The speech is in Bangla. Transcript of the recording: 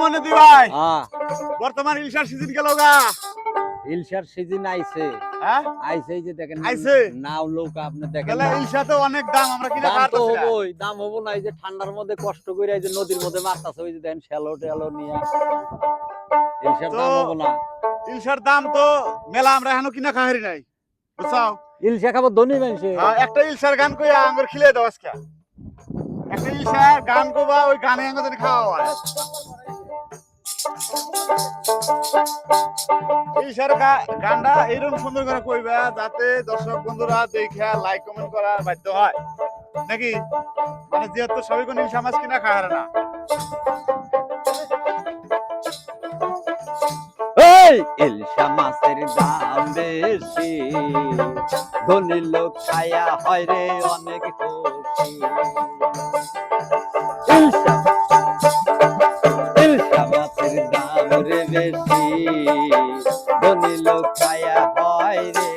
মনে দি ভাই হ্যাঁ বর্তমান ইলশার সিজন গেল গা ইলশার সিজন আইছে হ্যাঁ আইছে এই যে দেখেন আইছে? নাও নৌকা আপনি দেখেন তাহলে না। ইলশা তো অনেক দাম আমরা কিনা দাম তো পারতেছি না হবই দাম হবো না এই যে ঠান্ডার মধ্যে কষ্ট করে এই যে নদীর মধ্যে মারতাছে ওই যে দেখেন শ্যালো টেলো নিয়ে ইলশার তো দাম হবো না ইলশার দাম তো মেলা আমরা এখনো কিনা খাহারি নাই বুঝছাও ইলশা খাবো ধনী মানুষে একটা ইলশার গান কই আঙ্গুর খিলে দাও আজকে একটা ইলশার গান কোবা ওই গানে আঙ্গুর যদি খাওয়া হয় ইলশার গানটা এইরকম সুন্দর করে কইবা যাতে দর্শক বন্ধুরা দেখে লাইক কমেন্ট করা বাধ্য হয় নাকি মানে যেহেতু সবাই কোন ইলশা মাছ কিনা খাহারে না এই ইলশা মাছের দাম বেশি ধনী লোক খায়া হয় রে অনেক খুশি ইলশা ইলশা মাছের দাম রে বেশি ধনী লোক খায়া হয় রে